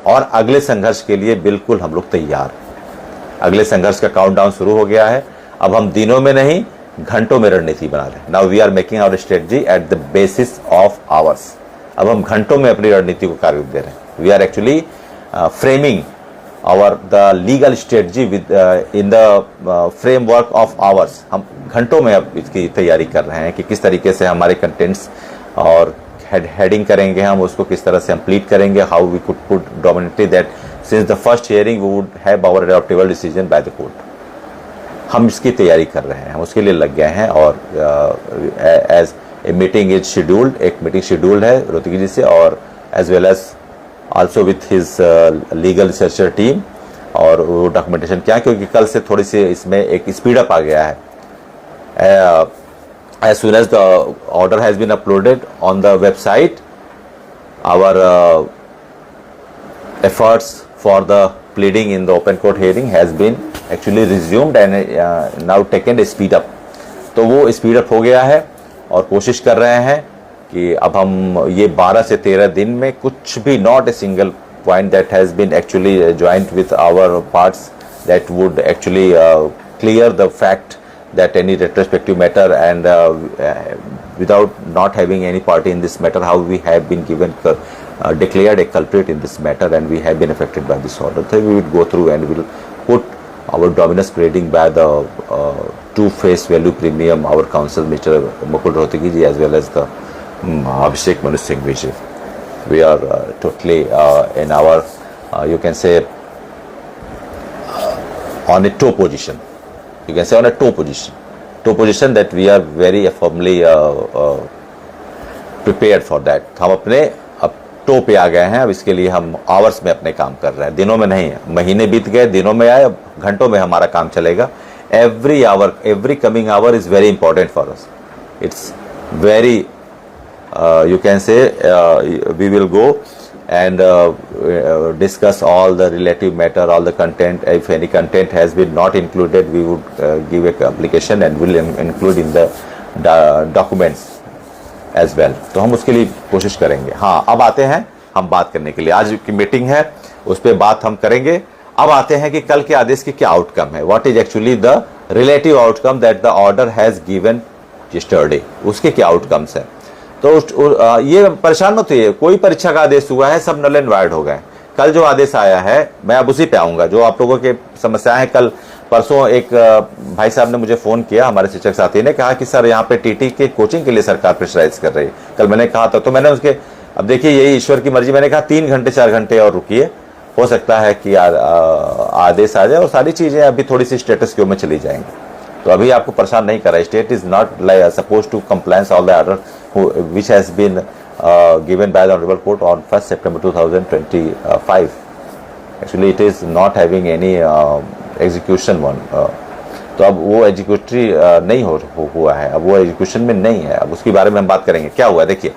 और अगले संघर्ष के लिए बिल्कुल हम लोग तैयार हैं। अगले संघर्ष का काउंटडाउन शुरू हो गया है। अब हम दिनों में नहीं, घंटों में रणनीति बना रहे हैं। Now we are making our strategy at the basis of hours. अब हम घंटों में अपनी रणनीति को कार्य दे रहे हैं। We are actually framing our the legal strategy with in the framework of hours। हम घंटों में अब इसकी तैयारी कर रहे हैं कि किस तरीके से हमारे कंटेंट्स और हेडिंग करेंगे, हम उसको किस तरह से हम प्लीट करेंगे, how we could put dominantly that since the first hearing we would have our adoptable decision by the court. हम इसकी तैयारी कर रहे हैं, हम उसके लिए लग गए हैं। और as a meeting is scheduled, एक मीटिंग शेड्यूल्ड है रोहतगी जी से, और as well as also with his legal researcher team। और वो डॉक्यूमेंटेशन क्या, क्योंकि कल से थोड़ी सी इसमें एक स्पीड अप आ गया है। as soon as the order has been uploaded on the website, our efforts for the pleading in the open court hearing has been actually resumed and now taken a speed up। तो वो speed up हो गया है और कोशिश कर रहे हैं कि अब हम ये 12 से 13 दिन में कुछ भी, not a single point that has been actually joint with our parts that would actually clear the fact that any retrospective matter and without not having any party in this matter, how we have been given declared a culprit in this matter and we have been affected by this order। So we will go through and we will put our dominance grading by the two face value premium, our counsel Mr. Mukul Rohtgi ji as well as the Abhishek Manu Singhvi ji। We are totally in our you can say on a toe position, you can say on a toe position that we are very firmly prepared for that। हम अपने अब to पे आ गए हैं। अब इसके लिए हम आवर्स में अपने काम कर रहे हैं, दिनों में नहीं है। महीने बीत गए, दिनों में आए, अब घंटों में हमारा काम चलेगा। every hour, every coming hour is very important for us। it's very you can say we will go and discuss all the relative matter, all the content। if any content has been not included, we would give a application and will include in the documents as well। तो हम उसके लिए कोशिश करेंगे। हाँ, अब आते हैं हम बात करने के लिए। आज की मीटिंग है, उस पर बात हम करेंगे। अब आते हैं कि कल के आदेश की क्या आउटकम है, what is actually the relative outcome that the order has given yesterday, उसके क्या आउटकम्स हैं। तो ये परेशान मत होइए, कोई परीक्षा का आदेश हुआ है, सब नल एंड वाइड हो गए। कल जो आदेश आया है, मैं अब उसी पे आऊंगा। जो आप लोगों के समस्याएं हैं, कल परसों एक भाई साहब ने मुझे फोन किया, हमारे शिक्षक साथी ने कहा कि सर यहाँ पे टीटी के कोचिंग के लिए सरकार प्रेशराइज कर रही है। कल मैंने कहा था, तो मैंने उसके, अब देखिए यही ईश्वर की मर्जी, मैंने कहा 3 घंटे 4 घंटे और रुकिए, हो सकता है कि आदेश आ जाए और सारी चीजें अभी थोड़ी सी स्टेटस क्यू में चली जाएंगी। तो अभी आपको परेशान नहीं कर रहा है। State is not suppose to compliance all the order which has been given by the honorable court on 1st September 2025। actually it is not having any execution one। तो अब वो एग्जीक्यूटरी नहीं हुआ है, अब वो एग्जीक्यूशन में नहीं है। अब उसके बारे में हम बात करेंगे क्या हुआ। देखिए,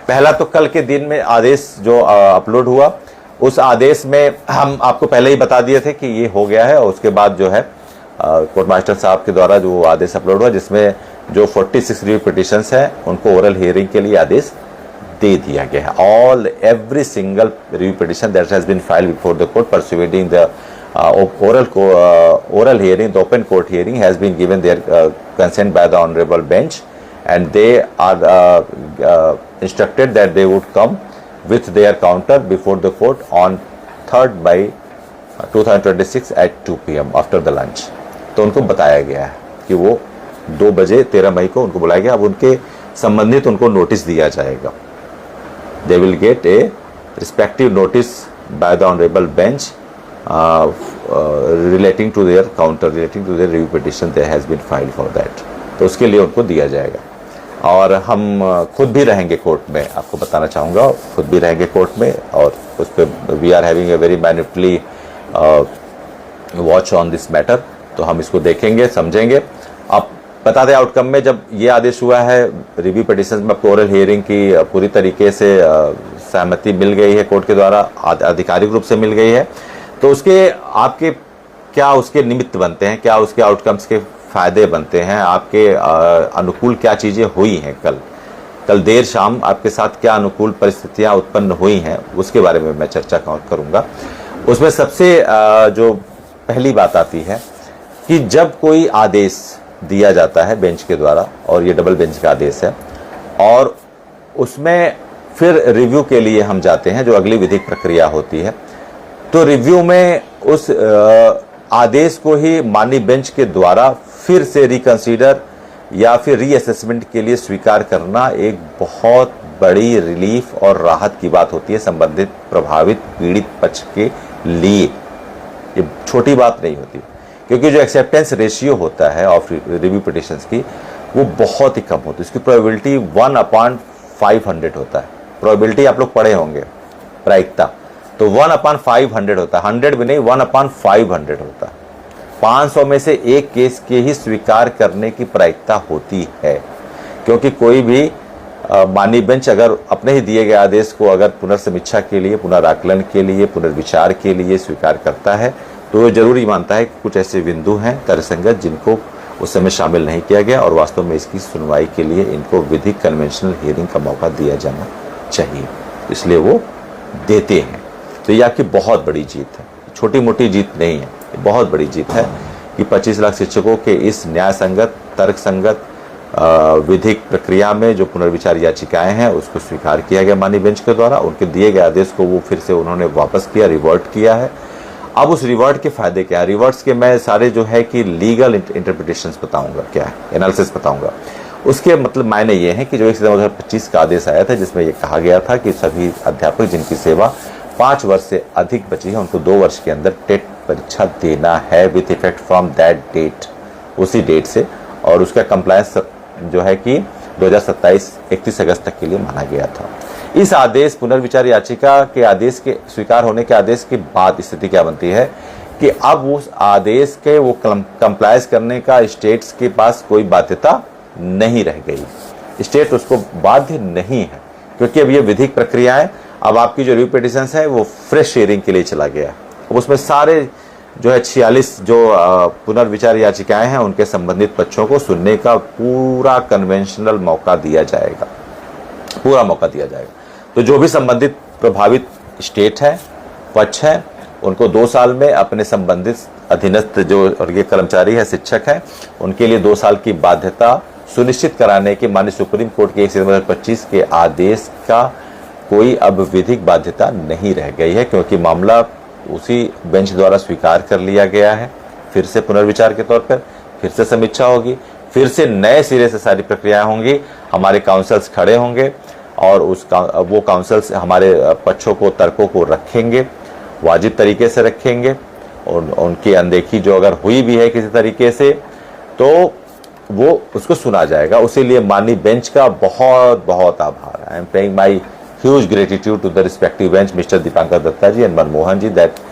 पहला तो कल के दिन में आदेश जो अपलोड हुआ, उस आदेश में हम आपको पहले ही बता दिए थे कि ये हो गया है। और उसके बाद जो है कोर्ट मास्टर साहब के द्वारा जो आदेश अपलोड हुआ, जिसमें जो 46 रिव्यू पिटिशंस हैं उनको ओरल हियरिंग के लिए आदेश दे दिया गया है। All every single review petition that has been filed before the court pursuing the oral hearing, the open court hearing has been given their consent by the honorable bench, and they are instructed that they would come with their counter before the court on 3rd May 2026 at 2 PM after the lunch। तो उनको बताया गया है कि वो 2 बजे 13 मई को उनको बुलाया गया। अब उनके संबंधित उनको नोटिस दिया जाएगा। They will get a respective notice by the honorable bench relating to their counter, relating to their review petition that has been filed for that। तो उसके लिए उनको दिया जाएगा। और हम खुद भी रहेंगे कोर्ट में, आपको बताना चाहूँगा, खुद भी रहेंगे कोर्ट में। और उस पर we are having a very minutely watch on this matter. तो हम इसको देखेंगे, समझेंगे। अब बता दें आउटकम में, जब ये आदेश हुआ है रिव्यू पिटिशन में ओरल हियरिंग की पूरी तरीके से सहमति मिल गई है कोर्ट के द्वारा, आधिकारिक रूप से मिल गई है। तो उसके आपके क्या उसके निमित्त बनते हैं, क्या उसके आउटकम्स के फायदे बनते हैं, आपके अनुकूल क्या चीज़ें हुई हैं कल, कल देर शाम आपके साथ क्या अनुकूल परिस्थितियां उत्पन्न हुई हैं उसके बारे में मैं चर्चा करूंगा। उसमें सबसे जो पहली बात आती है कि जब कोई आदेश दिया जाता है बेंच के द्वारा, और ये डबल बेंच का आदेश है, और उसमें फिर रिव्यू के लिए हम जाते हैं, जो अगली विधिक प्रक्रिया होती है, तो रिव्यू में उस आदेश को ही माननीय बेंच के द्वारा फिर से रिकंसीडर या फिर रीअसेसमेंट के लिए स्वीकार करना एक बहुत बड़ी रिलीफ और राहत की बात होती है संबंधित प्रभावित पीड़ित पक्ष के लिए। ये छोटी बात नहीं होती, क्योंकि जो एक्सेप्टेंस रेशियो होता है ऑफ रिव्यू पिटिशंस की, वो बहुत ही कम होती है। इसकी प्रोबेबिलिटी 1/500 होता है। प्रोबेबिलिटी आप लोग पढ़े होंगे, प्रायिकता, तो 1/500 होता है। 100 भी नहीं, 1/500 होता है। 500 में से एक केस के ही स्वीकार करने की प्रायिकता होती है, क्योंकि कोई भी माननीय बेंच अगर अपने ही दिए गए आदेश को अगर पुनर्समीक्षा के लिए, पुनराकलन के लिए, पुनर्विचार के लिए स्वीकार करता है, तो वो जरूरी मानता है कि कुछ ऐसे बिंदु हैं तर्कसंगत जिनको उस समय शामिल नहीं किया गया, और वास्तव में इसकी सुनवाई के लिए इनको विधिक कन्वेंशनल हियरिंग का मौका दिया जाना चाहिए, इसलिए वो देते हैं। तो ये आपकी बहुत बड़ी जीत है, छोटी मोटी जीत नहीं है, ये बहुत बड़ी जीत है कि 25 लाख शिक्षकों के इस न्याय संगत, तर्क संगत विधिक प्रक्रिया में जो पुनर्विचार याचिकाएं हैं उसको स्वीकार किया गया माननीय बेंच के द्वारा। उनके दिए गए आदेश को वो फिर से उन्होंने वापस किया, रिवर्ट किया है। अब उस रिवर्ट के फायदे क्या है, रिवर्ट्स के मैं सारे जो है कि लीगल इंटरप्रिटेशंस बताऊंगा, क्या है एनालिसिस बताऊंगा। उसके मतलब मायने ये हैं कि जो 1 सितंबर 2025 का आदेश आया था, जिसमें ये कहा गया था कि सभी अध्यापक जिनकी सेवा 5 वर्ष से अधिक बची है, उनको 2 वर्ष के अंदर टेट परीक्षा देना है with effect from that date, उसी डेट से। और उसका कंप्लायंस जो है कि 2027 31 अगस्त तक के लिए माना गया था। इस आदेश, पुनर्विचार याचिका के आदेश के स्वीकार होने के आदेश के बाद स्थिति क्या बनती है कि अब उस आदेश के वो कंप्लायंस करने का स्टेट्स के पास कोई बाध्यता नहीं रह गई। स्टेट उसको बाध्य नहीं है, क्योंकि अब ये विधिक प्रक्रियाएं, अब आपकी जो रिव्यू पिटिशंस है वो फ्रेश हियरिंग के लिए चला गया। अब उसमें सारे जो है 46 जो पुनर्विचार याचिकाएं हैं उनके संबंधित पक्षों को सुनने का पूरा कन्वेंशनल मौका दिया जाएगा, पूरा मौका दिया जाएगा। तो जो भी संबंधित प्रभावित स्टेट है, पक्ष है, उनको 2 साल में अपने संबंधित अधीनस्थ जो और ये कर्मचारी है, शिक्षक है, उनके लिए 2 साल की बाध्यता सुनिश्चित कराने के माननीय सुप्रीम कोर्ट के 1 सितंबर 2025 के आदेश का कोई अब विधिक बाध्यता नहीं रह गई है, क्योंकि मामला उसी बेंच द्वारा स्वीकार कर लिया गया है। फिर से पुनर्विचार के तौर पर फिर से समीक्षा होगी, फिर से नए सिरे से सारी प्रक्रियाएं होंगी, हमारे काउंसल्स खड़े होंगे और वो काउंसल्स हमारे पक्षों को, तर्कों को रखेंगे, वाजिब तरीके से रखेंगे, और उनकी अनदेखी जो अगर हुई भी है किसी तरीके से तो वो उसको सुना जाएगा। उसी लिए माननीय बेंच का बहुत बहुत आभार। I am paying my huge gratitude to the respective bench, Mr. Dipankar Datta ji and Manmohan ji, that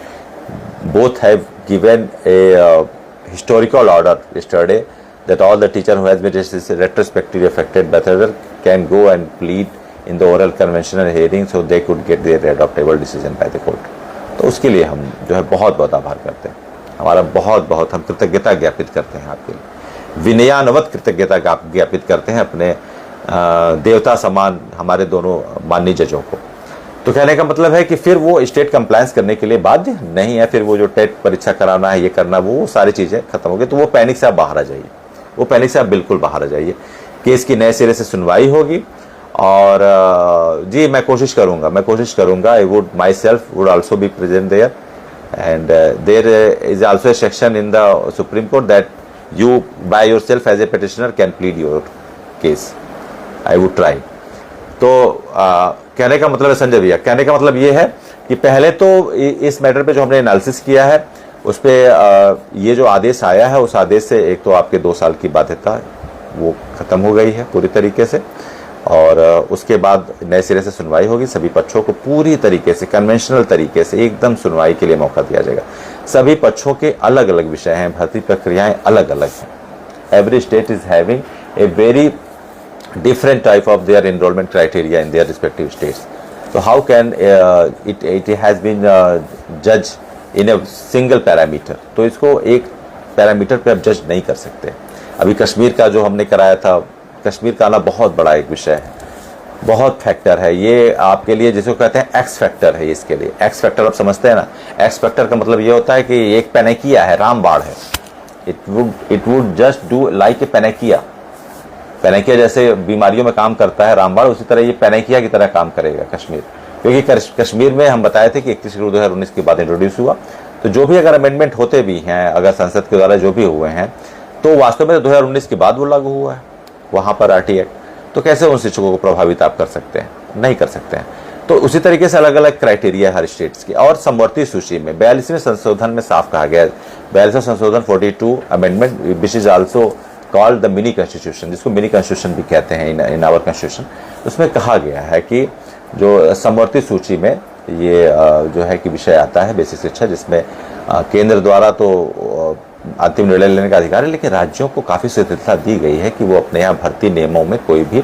both have given a historical order yesterday that all the teacher who has been retrospectively affected by the can go and plead in the oral conventional hearing so they could get their adoptable decision by the court. तो उसके लिए हम जो है बहुत बहुत आभार करते हैं, हमारा बहुत बहुत हम कृतज्ञता ज्ञापित करते हैं आपके लिए, विनयानवत कृतज्ञता ज्ञापित करते हैं अपने देवता समान हमारे दोनों माननीय जजों को। तो कहने का मतलब है कि फिर वो स्टेट कंप्लायंस करने के लिए बाध्य नहीं है। फिर वो जो टेट परीक्षा कराना है, ये करना, वो सारी चीज़ें खत्म हो गई। तो वो पैनिक से आप बाहर आ जाइए, वो पैनिक से आप बिल्कुल बाहर आ जाइए। केस की नए सिरे से सुनवाई होगी, और जी मैं कोशिश करूँगा I would myself would also be present there, and there is also a section in the Supreme Court that you by yourself as a petitioner can plead your case. I would try. तो कहने का मतलब है संजय भैया, कहने का मतलब ये है कि पहले तो इस मैटर पे जो हमने एनालिसिस किया है उस पर ये जो आदेश आया है, उस आदेश से एक तो आपके 2 साल की बाध्यता वो खत्म हो गई है पूरी तरीके से, और उसके बाद नए सिरे से सुनवाई होगी। सभी पक्षों को पूरी तरीके से कन्वेंशनल तरीके से एकदम सुनवाई के लिए मौका दिया जाएगा। सभी पक्षों के अलग अलग विषय हैं, भर्ती प्रक्रियाएं अलग अलग हैं। Every state is having a very different type of their enrollment criteria in their respective states. So how can it has been judged in a single parameter? तो इसको एक पैरामीटर पे आप जज नहीं कर सकते। अभी कश्मीर का जो हमने कराया था, कश्मीर का आना बहुत बड़ा एक विषय है। बहुत फैक्टर है ये आपके लिए, जिसको कहते हैं एक्स फैक्टर है इसके लिए। एक्स फैक्टर आप समझते हैं ना, एक्स फैक्टर का मतलब ये होता है कि एक पेनेकिया है, रामबाण है, it would just do like a panacea. Panacea जैसे बीमारियों में काम करता है रामबाण, उसी तरह ये पेनेकिया की तरह काम करेगा कश्मीर, क्योंकि कश्मीर में हम बताए थे कि 31/2019 के बाद इंट्रोड्यूस हुआ। तो जो भी अगर अमेंडमेंट होते भी हैं, अगर संसद के द्वारा जो भी हुए हैं, तो वास्तव में 2019 के बाद वो लागू हुआ है वहां पर RT एक्ट। तो कैसे उन शिक्षकों को प्रभावित आप कर सकते हैं? नहीं कर सकते हैं। तो उसी तरीके से अलग अलग क्राइटेरिया हर स्टेट्स की। और समवर्ती सूची में 42वें संशोधन में साफ कहा गया है, 42वां संशोधन 42 amendment which is also called the mini constitution, जिसको मिनी कॉन्स्टिट्यूशन भी कहते हैं इन आवर कॉन्स्टिट्यूशन। उसमें कहा गया है कि जो समवर्ती सूची में ये जो है कि विषय आता है बेसिक शिक्षा, जिसमें केंद्र द्वारा तो अंतिम निर्णय लेने का अधिकार है, लेकिन राज्यों को काफ़ी शिथिलता दी गई है कि वो अपने यहाँ भर्ती नियमों में कोई भी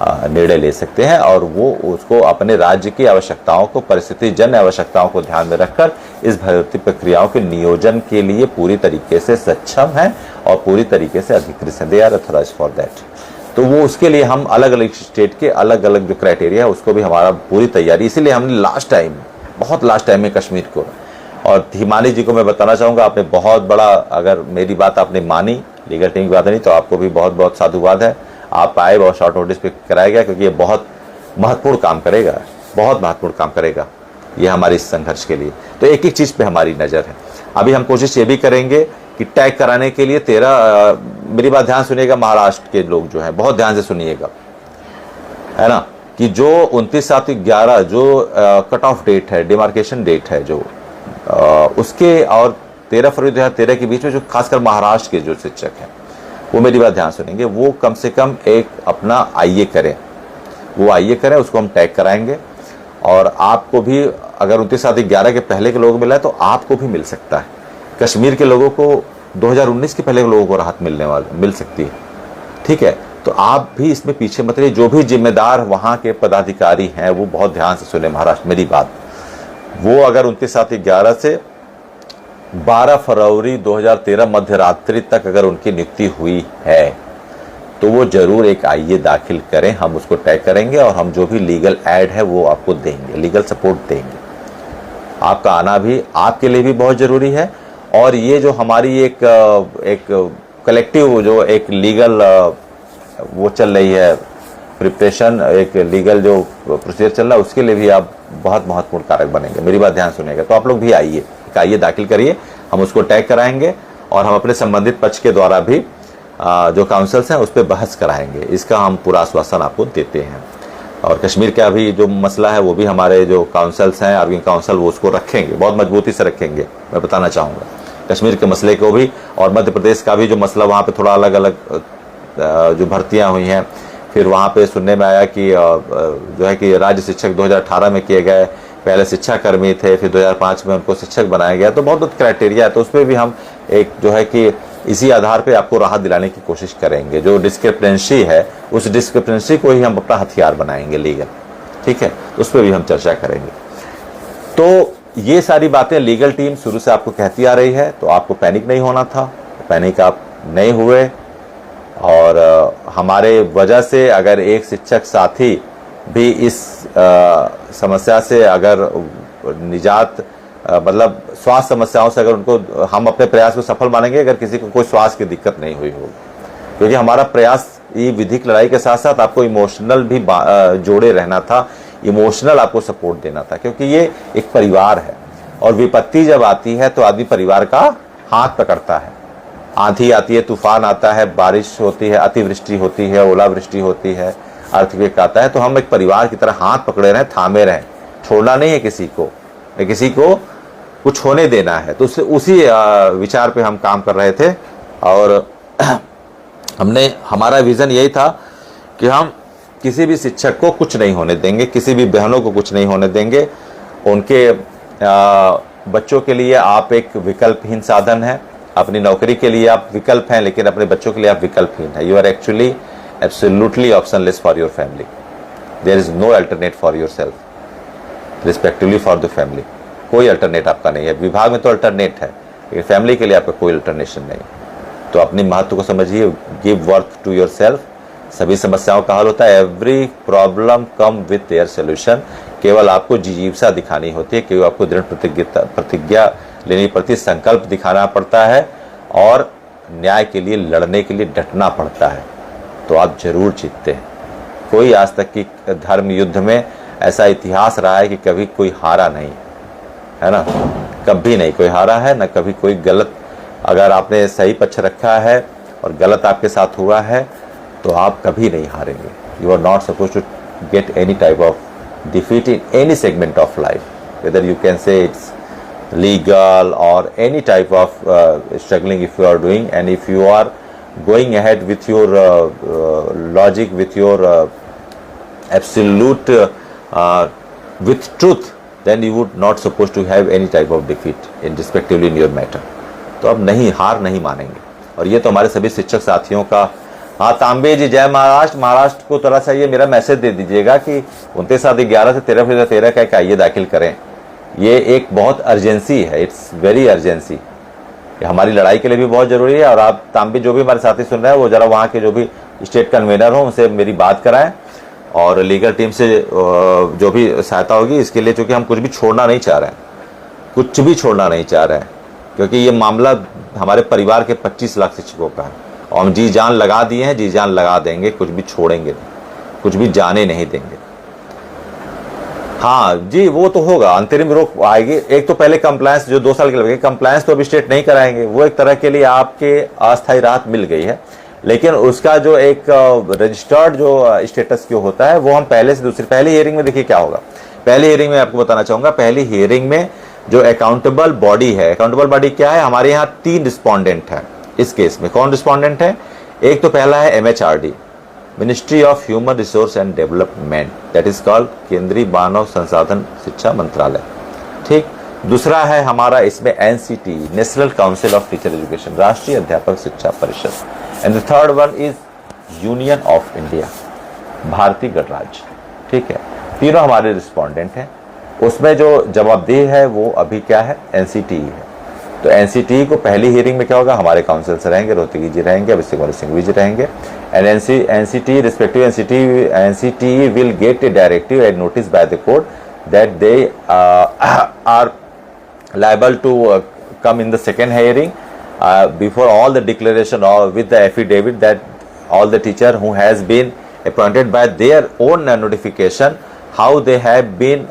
निर्णय ले सकते हैं और वो उसको अपने राज्य की आवश्यकताओं को, परिस्थिति जन्य आवश्यकताओं को ध्यान में रखकर इस भर्ती प्रक्रियाओं के नियोजन के लिए पूरी तरीके से सक्षम है और पूरी तरीके से अधिकृत है। They are authorised for that. तो वो उसके लिए हम अलग अलग स्टेट के अलग अलग जो क्राइटेरिया है उसको भी हमारा पूरी तैयारी, इसीलिए हमने लास्ट टाइम, बहुत लास्ट टाइम में कश्मीर को, और हिमानी जी को मैं बताना चाहूँगा, आपने बहुत बड़ा, अगर मेरी बात आपने मानी, लीगल टीम की बात नहीं, तो आपको भी बहुत बहुत साधुवाद है। आप आए, बहुत शॉर्ट नोटिस पे कराया गया, क्योंकि ये बहुत महत्वपूर्ण काम करेगा, बहुत महत्वपूर्ण काम करेगा ये हमारे इस संघर्ष के लिए। तो एक एक चीज़ पे हमारी नज़र है। अभी हम कोशिश ये भी करेंगे कि टैग कराने के लिए 13, मेरी बात ध्यान सुनिएगा, महाराष्ट्र के लोग जो हैं बहुत ध्यान से सुनिएगा, है ना, कि जो 29/7/11 जो कट ऑफ डेट है, डिमार्केशन डेट है जो उसके और 13 फरवरी 2013 के बीच में जो खासकर महाराष्ट्र के जो शिक्षक हैं, वो मेरी बात ध्यान सुनेंगे, वो कम से कम एक अपना आईए करें, वो आईए करें, उसको हम टैग कराएंगे। और आपको भी अगर 29/7/11 के पहले के लोग मिला है तो आपको भी मिल सकता है। कश्मीर के लोगों को 2019 के पहले के लोगों को राहत मिल सकती है, ठीक है। तो आप भी इसमें पीछे मत रहिए। जो भी जिम्मेदार वहाँ के पदाधिकारी हैं वो बहुत ध्यान से सुने महाराष्ट्र मेरी बात। वो अगर 29/7/11 से 12 फरवरी 2013 मध्य रात्रि तक अगर उनकी नियुक्ति हुई है तो वो जरूर एक आईए दाखिल करें, हम उसको टैग करेंगे और हम जो भी लीगल एड है वो आपको देंगे, लीगल सपोर्ट देंगे। आपका आना भी आपके लिए भी बहुत ज़रूरी है। और ये जो हमारी एक कलेक्टिव जो एक लीगल वो चल रही है प्रिपरेशन, एक लीगल जो प्रोसीजर चल रहा है, उसके लिए भी आप बहुत महत्वपूर्ण कारक बनेंगे। मेरी बात ध्यान सुनिएगा। तो आप लोग भी आइए दाखिल करिए, हम उसको टैग कराएंगे और हम अपने संबंधित पक्ष के द्वारा भी जो काउंसिल्स हैं उस पर बहस कराएंगे। इसका हम पूरा आश्वासन आपको देते हैं। और कश्मीर का भी जो मसला है वो भी हमारे जो काउंसिल्स हैं, आर्गुइंग काउंसिल, वो उसको रखेंगे, बहुत मजबूती से रखेंगे। मैं बताना चाहूँगा कश्मीर के मसले को भी, और मध्य प्रदेश का भी जो मसला, वहाँ पे थोड़ा अलग अलग जो भर्तियाँ हुई हैं। फिर वहाँ पे सुनने में आया कि जो है कि राज्य शिक्षक 2018 में किए गए, पहले शिक्षा कर्मी थे, फिर 2005 में उनको शिक्षक बनाया गया। तो बहुत क्राइटेरिया है, तो उस पर भी हम एक जो है कि इसी आधार पे आपको राहत दिलाने की कोशिश करेंगे। जो डिस्क्रिपेंसी है उस डिस्क्रिपेंसी को ही हम अपना हथियार बनाएंगे लीगल, ठीक है। तो उस पर भी हम चर्चा करेंगे। तो ये सारी बातें लीगल टीम शुरू से आपको कहती आ रही है, तो आपको पैनिक नहीं होना था, पैनिक आप नहीं हुए। और हमारे वजह से अगर एक शिक्षक साथी भी इस समस्या से अगर निजात, मतलब स्वास्थ्य समस्याओं से, अगर उनको, हम अपने प्रयास को सफल मानेंगे अगर किसी को कोई स्वास्थ्य की दिक्कत नहीं हुई होगी, क्योंकि हमारा प्रयास ये विधिक लड़ाई के साथ साथ आपको इमोशनल भी जोड़े रहना था, इमोशनल आपको सपोर्ट देना था, क्योंकि ये एक परिवार है और विपत्ति जब आती है तो आदमी परिवार का हाथ पकड़ता है। आंधी आती है, तूफान आता है, बारिश होती है, अतिवृष्टि होती है, ओलावृष्टि होती है, अर्थक्वेक आता है, तो हम एक परिवार की तरह हाथ पकड़े रहें, थामे रहें, छोड़ना नहीं है किसी को कुछ होने देना है। तो उसी विचार पे हम काम कर रहे थे। और हमारा विज़न यही था कि हम किसी भी शिक्षक को कुछ नहीं होने देंगे, किसी भी बहनों को कुछ नहीं होने देंगे। उनके बच्चों के लिए आप एक विकल्पहीन साधन है, अपनी नौकरी के लिए आप विकल्प हैं, लेकिन अपने बच्चों के लिए आप विकल्पहीन है। You are actually absolutely optionless for your family. There is no alternate for your self, respectively for the family. कोई अल्टरनेट आपका नहीं है। विभाग में तो अल्टरनेट है, लेकिन फैमिली के लिए आपका कोई अल्टरनेशन नहीं। तो अपनी महत्व को समझिए, give worth to yourself, सभी समस्याओं का हल होता है। Every problem come with their solution. केवल आपको जिजीविसा दिखानी होती है, केवल आपको दृढ़ प्रतिज्ञा लेनी पड़ती है, संकल्प दिखाना पड़ता है और न्याय के लिए लड़ने के लिए डटना पड़ता है, तो आप जरूर जीतते हैं। कोई आज तक की धर्म युद्ध में ऐसा इतिहास रहा है कि कभी कोई हारा नहीं है ना, कभी नहीं कोई हारा है ना कभी कोई गलत। अगर आपने सही पक्ष रखा है और गलत आपके साथ हुआ है तो आप कभी नहीं हारेंगे। You are not suppose to get any type of defeat in any segment of life, whether you can say it's legal or any type of struggling if you are doing, and if you are going ahead with your logic, with your absolute with truth, then you would not supposed to have any type of defeat in respectively in your matter। तो अब नहीं, हार नहीं मानेंगे। और ये तो हमारे सभी शिक्षक साथियों का। हाँ तांबे जी, जय महाराष्ट्र। महाराष्ट्र को थोड़ा सा ये मेरा मैसेज दे दीजिएगा कि 29/11 से 13/13 का एक आइए दाखिल करें। ये एक बहुत अर्जेंसी है, इट्स वेरी अर्जेंसी। ये हमारी लड़ाई के लिए भी बहुत ज़रूरी है। और आप तांबी जो भी हमारे साथी सुन रहे हैं वो ज़रा वहाँ के जो भी स्टेट कन्वेनर हो उनसे मेरी बात कराएं और लीगल टीम से जो भी सहायता होगी इसके लिए, क्योंकि हम कुछ भी छोड़ना नहीं चाह रहे हैं, कुछ भी छोड़ना नहीं चाह रहे हैं, क्योंकि ये मामला हमारे परिवार के 25 लाख शिक्षकों का है और हम जी जान लगा दिए हैं, जी जान लगा देंगे, कुछ भी छोड़ेंगे नहीं, कुछ भी जाने नहीं देंगे। हाँ जी, वो तो होगा, अंतरिम रोक आएगी। एक तो पहले कंप्लायंस जो 2 साल के लगेगी, कंप्लायंस तो अभी स्टेट नहीं कराएंगे, वो एक तरह के लिए आपके अस्थायी राहत मिल गई है, लेकिन उसका जो एक रजिस्टर्ड जो स्टेटस क्यों होता है वो हम पहले से दूसरी पहली हियरिंग में देखिए क्या होगा। पहली हियरिंग में आपको बताना चाहूंगा, पहली हियरिंग में जो अकाउंटेबल बॉडी है, अकाउंटेबल बॉडी क्या है, हमारे यहाँ 3 रिस्पॉन्डेंट है इस केस में। कौन रिस्पॉन्डेंट है? एक तो पहला है MHRD, ministry of human resource and development, that is called केंद्रीय मानव संसाधन शिक्षा मंत्रालय, ठीक। दूसरा है हमारा इसमें NCT, national council of teacher education, राष्ट्रीय अध्यापक शिक्षा परिषद, and the third one is union of India, भारतीय गणराज्य, ठीक है। तीनों हमारे रिस्पॉन्डेंट हैं। उसमें जो जवाबदेह है वो अभी क्या है, NCT है। तो NCT को पहली हियरिंग में क्या होगा, हमारे काउंसिल से रहेंगे, रोहतगी जी रहेंगे, अभिषेक कुमार सिंघवी जी रहेंगे, and NCT respective NCT will get a directive and notice by the court that they are liable to come in the second hearing before all the declaration or with the affidavit that all the teacher who has been appointed by their own notification, how they have been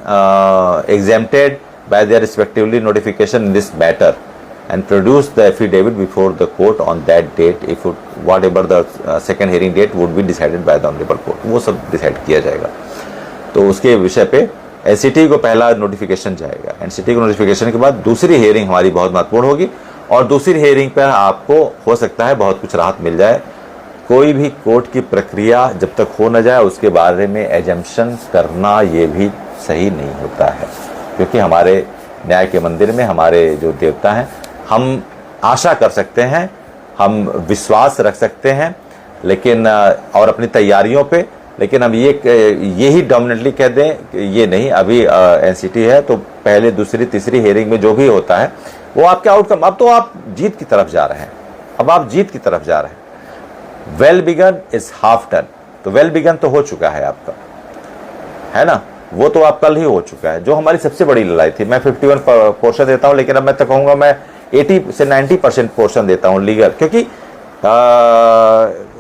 exempted by their respectively notification in this matter, and produce the affidavit before the court on that date if it, whatever the second hearing date would be decided by the honorable court, वो सब decide किया जाएगा। तो उसके विषय पे NCT को पहला नोटिफिकेशन जाएगा। NCT को नोटिफिकेशन के बाद दूसरी हियरिंग हमारी बहुत महत्वपूर्ण होगी और दूसरी हियरिंग पर आपको हो सकता है बहुत कुछ राहत मिल जाए। कोई भी कोर्ट की प्रक्रिया जब तक हो न जाए उसके बारे में एजम्पशन करना ये भी सही नहीं होता है, क्योंकि हमारे न्याय के मंदिर में हमारे जो देवता हैं, हम आशा कर सकते हैं, हम विश्वास रख सकते हैं, लेकिन और अपनी तैयारियों पे, लेकिन हम यही डोमिनेटली कह दें ये नहीं। अभी NCT है तो पहले दूसरी तीसरी हियरिंग में जो भी होता है वो आपके आउटकम, अब तो आप जीत की तरफ जा रहे हैं, अब आप जीत की तरफ जा रहे हैं। Well begun is half done, तो वेल बिगन तो हो चुका है आपका, है ना, वो तो आप कल ही हो चुका है। जो हमारी सबसे बड़ी लड़ाई थी, मैं 51 पोर्शन देता हूं, लेकिन अब मैं तो कहूंगा मैं 80 से 90% पोर्शन देता हूं लीगल, क्योंकि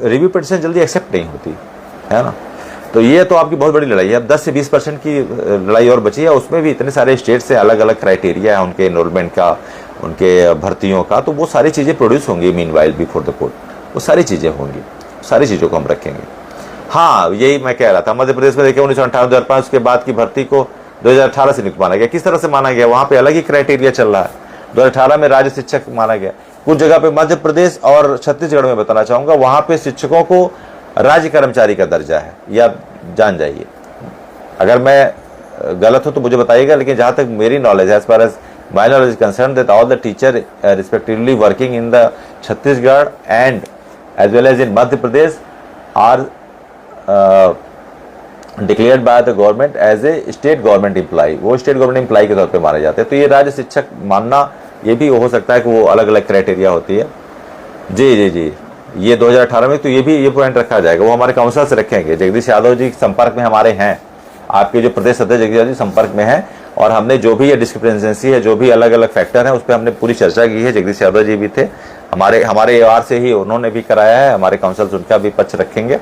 रिव्यू पिटिशन जल्दी एक्सेप्ट नहीं होती है ना। तो ये तो आपकी बहुत बड़ी लड़ाई है। अब 10 से 20% की लड़ाई और बची है, उसमें भी इतने सारे स्टेट से अलग अलग क्राइटेरिया है उनके एनरोलमेंट का, उनके भर्तियों का, तो वो सारी चीज़ें प्रोड्यूस होंगी मीनवाइल बिफोर द कोर्ट, वो सारी चीज़ें होंगी, सारी चीज़ों को हम रखेंगे। हाँ, यही मैं कह रहा था, मध्य प्रदेश में देखिए 1998-2005 उसके बाद की भर्ती को 2018 से नियुक्त माना गया। किस तरह से माना गया, वहाँ पे अलग ही क्राइटेरिया चल रहा है। 2018 में राज्य शिक्षक माना गया। कुछ जगह पे मध्य प्रदेश और छत्तीसगढ़ में बताना चाहूंगा, वहां पे शिक्षकों को राज्य कर्मचारी का दर्जा है, या जान जाइए। अगर मैं गलत हूं तो मुझे बताइएगा, लेकिन जहां तक मेरी नॉलेज है, as far as my knowledge concern, that all the teacher respectively working in the Chhattisgarh and as well as in Madhya Pradesh are declared by the government as a state government employ, वो स्टेट गवर्नमेंट एम्प्लॉय के तौर पे माने जाते हैं। तो ये राज्य शिक्षक मानना ये भी हो सकता है कि वो अलग अलग क्राइटेरिया होती है। जी जी जी, ये 2018 में तो ये पॉइंट रखा जाएगा, वो हमारे काउंसिल से रखेंगे। जगदीश यादव जी संपर्क में हमारे हैं, आपके जो प्रदेश अध्यक्ष जगदीश यादव जी संपर्क में है, और हमने जो भी ये डिस्क्रिपेंसी है, जो भी अलग अलग फैक्टर है, उस पर हमने पूरी चर्चा की है। जगदीश यादव जी भी थे हमारे एआर से ही, उन्होंने भी कराया है, हमारे काउंसिल उनका भी पक्ष रखेंगे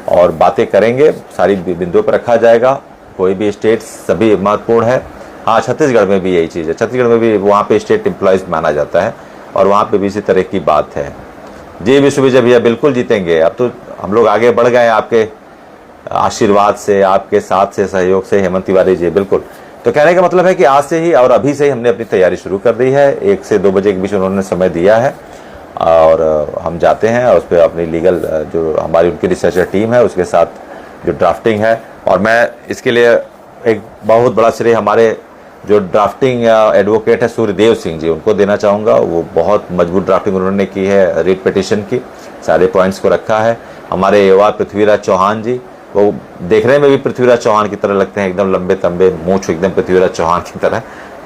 और बातें करेंगे, सारी बिंदुओं पर रखा जाएगा। कोई भी स्टेट सभी महत्वपूर्ण है। हाँ, छत्तीसगढ़ में भी यही चीज़ है, छत्तीसगढ़ में भी वहाँ पे स्टेट एम्प्लॉयज़ माना जाता है और वहाँ पे भी इसी तरह की बात है। जी विश्वविजय भैया बिल्कुल जीतेंगे, अब तो हम लोग आगे बढ़ गए हैं आपके आशीर्वाद से, आपके साथ से, सहयोग से। हेमंत तिवारी जी बिल्कुल, तो कहने का मतलब है कि आज से ही और अभी से ही हमने अपनी तैयारी शुरू कर दी है। 1 से 2 बजे के बीच उन्होंने समय दिया है और हम जाते हैं और उस पर अपनी लीगल जो हमारी उनकी रिसर्चर टीम है उसके साथ जो ड्राफ्टिंग है, और मैं इसके लिए एक बहुत बड़ा श्रेय हमारे जो ड्राफ्टिंग एडवोकेट है सूर्यदेव सिंह जी, उनको देना चाहूँगा। वो बहुत मजबूत ड्राफ्टिंग उन्होंने की है रिट पिटिशन की, सारे पॉइंट्स को रखा है। हमारे युवा पृथ्वीराज चौहान जी, वो देखने में भी पृथ्वीराज चौहान की तरह लगते हैं, एकदम लंबे तंबे, मूंछ एकदम पृथ्वीराज चौहान की तरह।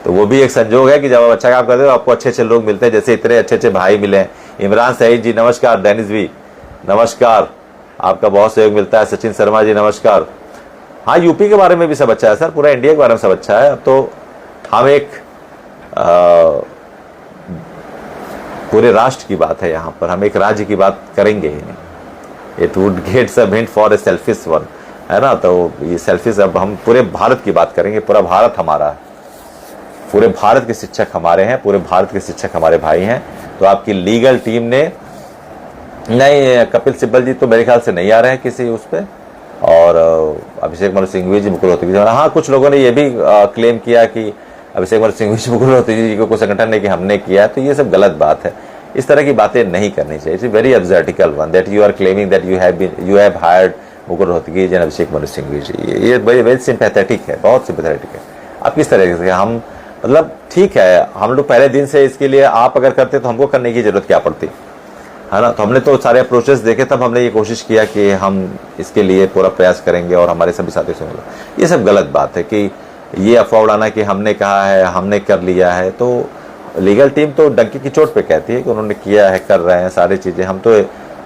तो वो भी एक संजोग है कि जब आप अच्छा काम करते हो आपको अच्छे अच्छे लोग मिलते हैं, जैसे इतने अच्छे अच्छे भाई मिले हैं। इमरान सईद जी नमस्कार, डेनिस भी नमस्कार, आपका बहुत सहयोग मिलता है। सचिन शर्मा जी नमस्कार। हाँ, यूपी के बारे में भी सब अच्छा है सर, पूरा इंडिया के बारे में सब अच्छा है। अब तो हम एक पूरे राष्ट्र की बात है यहाँ पर, हम एक राज्य की बात करेंगे ही नहीं। It would gets a hint for a selfish one, है ना। तो ये सेल्फिश, अब हम पूरे भारत की बात करेंगे। पूरा भारत हमारा है, पूरे भारत के शिक्षक हमारे हैं, पूरे भारत के शिक्षक हमारे भाई हैं। तो आपकी लीगल टीम ने, नहीं कपिल सिब्बल जी तो मेरे ख्याल से नहीं आ रहे हैं किसी उस पर, और अभिषेक मनु सिंघवी जी, मुकुल रोहतगी जी। हाँ, कुछ लोगों ने ये भी क्लेम किया कि अभिषेक मनु सिंघवी जी, मुकुल रोहतगी जी को कोई संगठन ने कि हमने किया, तो ये सब गलत बात है। इस तरह की बातें नहीं करनी चाहिए। It's very absurdical one that you are claiming that you have hired Mukul Rohatgi and Abhishek Manu Singhvi ji. ये वेरी सिंपैथेटिक है, बहुत सिंपैथेटिक है। अब किस तरह से हम, मतलब ठीक है, हम लोग पहले दिन से इसके लिए, आप अगर करते तो हमको करने की जरूरत क्या पड़ती, है ना। तो हमने तो सारे अप्रोचेस देखे, तब हमने ये कोशिश किया कि हम इसके लिए पूरा प्रयास करेंगे और हमारे सभी साथियों से मिला। ये सब गलत बात है कि ये अफवाह उड़ाना कि हमने कहा है, हमने कर लिया है। तो लीगल टीम तो डंकी की चोट पे कहती है कि उन्होंने किया है, कर रहे हैं सारी चीज़ें। हम तो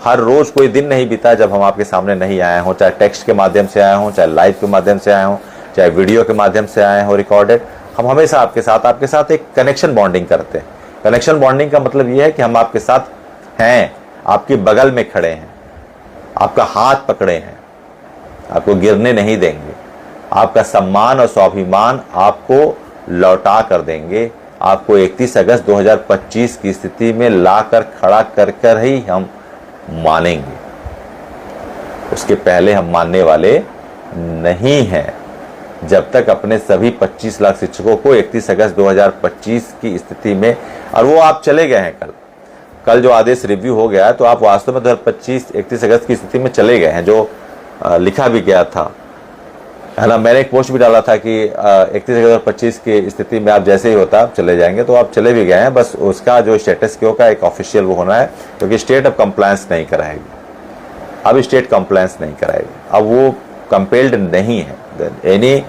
हर रोज़ कोई दिन नहीं बीता जब हम आपके सामने नहीं आए हों, चाहे टेक्स्ट के माध्यम से आए हों, चाहे लाइव के माध्यम से आए हों, चाहे वीडियो के माध्यम से आए हों रिकॉर्डेड। हम हमेशा आपके साथ एक कनेक्शन बॉन्डिंग करते हैं। कनेक्शन बॉन्डिंग का मतलब ये है कि हम आपके साथ हैं, आपके बगल में खड़े हैं, आपका हाथ पकड़े हैं, आपको गिरने नहीं देंगे, आपका सम्मान और स्वाभिमान आपको लौटा कर देंगे। आपको 31 अगस्त 2025 की स्थिति में लाकर खड़ा कर कर ही हम मानेंगे, उसके पहले हम मानने वाले नहीं हैं। जब तक अपने सभी 25 लाख शिक्षकों को 31 अगस्त 2025 की स्थिति में, और वो आप चले गए हैं कल जो आदेश रिव्यू हो गया, तो आप वास्तव में 2025 31 अगस्त की स्थिति में चले गए हैं, जो लिखा भी गया था, है ना। मैंने एक पोस्ट भी डाला था कि 31 अगस्त 2025 की स्थिति में आप जैसे ही होता आप चले जाएंगे, तो आप चले भी गए हैं। बस उसका जो स्टेटस क्यों का एक ऑफिशियल वो होना है, क्योंकि स्टेट अब कंप्लायंस नहीं कराएगी, अब स्टेट कंप्लायंस नहीं कराएगी, अब वो कंपेल्ड नहीं है। Any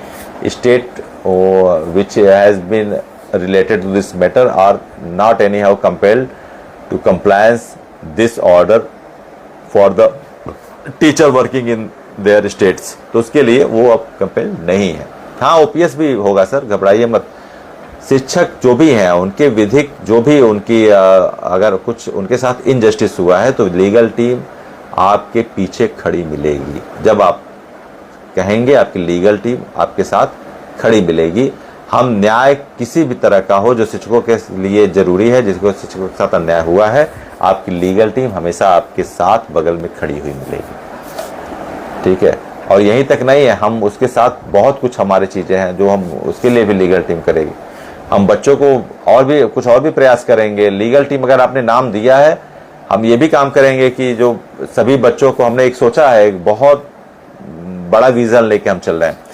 state which has been related to this matter are not anyhow compelled to compliance this order for the teacher working in their states। तो उसके लिए वो अब कंपेल नहीं है। हाँ, ओपीएस भी होगा सर, घबराइए मत। शिक्षक जो भी हैं उनके विधिक जो भी उनकी अगर कुछ उनके साथ इनजस्टिस हुआ है तो लीगल टीम आपके पीछे खड़ी मिलेगी। जब आप कहेंगे आपकी लीगल टीम आपके साथ खड़ी मिलेगी। हम न्याय किसी भी तरह का हो जो शिक्षकों के लिए जरूरी है, जिसको शिक्षकों के साथ अन्याय हुआ है, आपकी लीगल टीम हमेशा आपके साथ बगल में खड़ी हुई मिलेगी, ठीक है। और यहीं तक नहीं है, हम उसके साथ बहुत कुछ हमारी चीज़ें हैं जो हम उसके लिए भी लीगल टीम करेगी। हम बच्चों को और भी कुछ और भी प्रयास करेंगे। लीगल टीम अगर आपने नाम दिया है, हम ये भी काम करेंगे कि जो सभी बच्चों को, हमने एक सोचा है, एक बहुत बड़ा विजन लेके हम चल रहे हैं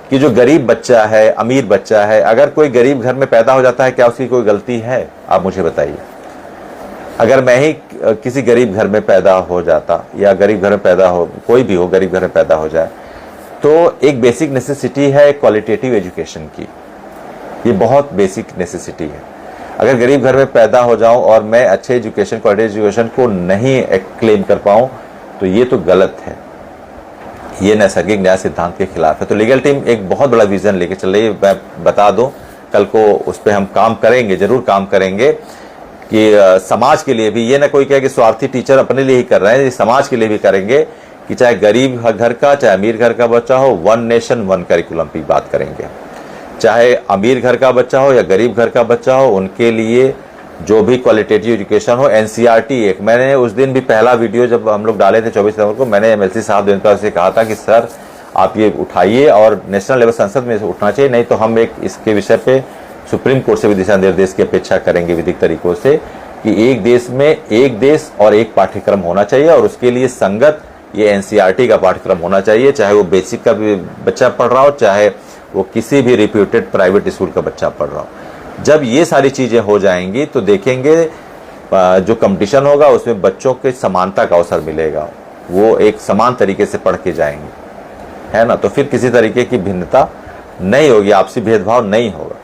कि जो गरीब बच्चा है, अमीर बच्चा है, अगर कोई गरीब घर में पैदा हो जाता है, क्या उसकी कोई गलती है? आप मुझे बताइए। अगर मैं ही किसी गरीब घर में पैदा हो जाता, या गरीब घर में पैदा हो, कोई भी हो गरीब घर में पैदा हो जाए, तो एक बेसिक नेसेसिटी है क्वालिटेटिव एजुकेशन की। ये बहुत बेसिक नेसेसिटी है। अगर गरीब घर में पैदा हो जाऊं और मैं अच्छे एजुकेशन, क्वालिटी एजुकेशन को नहीं क्लेम कर पाऊं तो ये तो गलत है, ये नैसर्गिक न्याय सिद्धांत के खिलाफ है। तो लीगल टीम एक बहुत बड़ा विजन लेके चल रही है, मैं बता दूं, कल को उस पर हम काम करेंगे, जरूर काम करेंगे कि समाज के लिए भी, ये ना कोई कहे कि स्वार्थी टीचर अपने लिए ही कर रहे हैं, समाज के लिए भी करेंगे कि चाहे गरीब घर का चाहे अमीर घर का बच्चा हो, वन नेशन वन करिकुलम की बात करेंगे। चाहे अमीर घर का बच्चा हो या गरीब घर का बच्चा हो, उनके लिए जो भी क्वालिटेटिव एजुकेशन हो। एनसीईआरटी एक, मैंने उस दिन भी पहला वीडियो जब हम लोग डाले थे 24 नवंबर को, मैंने एमएलसी साहब देवेंद्र से कहा था कि सर आप ये उठाइए और नेशनल लेवल संसद में उठना चाहिए, नहीं तो हम एक इसके विषय पे सुप्रीम कोर्ट से भी दिशा निर्देश की अपेक्षा करेंगे विधिक तरीकों से कि एक देश में एक देश और एक पाठ्यक्रम होना चाहिए, और उसके लिए संगत ये एनसीईआरटी का पाठ्यक्रम होना चाहिए, चाहे वो बेसिक का भी बच्चा पढ़ रहा हो, चाहे वो किसी भी रिप्यूटेड प्राइवेट स्कूल का बच्चा पढ़ रहा हो। जब ये सारी चीज़ें हो जाएंगी तो देखेंगे जो कंपटीशन होगा उसमें बच्चों के समानता का अवसर मिलेगा, वो एक समान तरीके से पढ़ के जाएंगे, है ना। तो फिर किसी तरीके की भिन्नता नहीं होगी, आपसी भेदभाव नहीं होगा,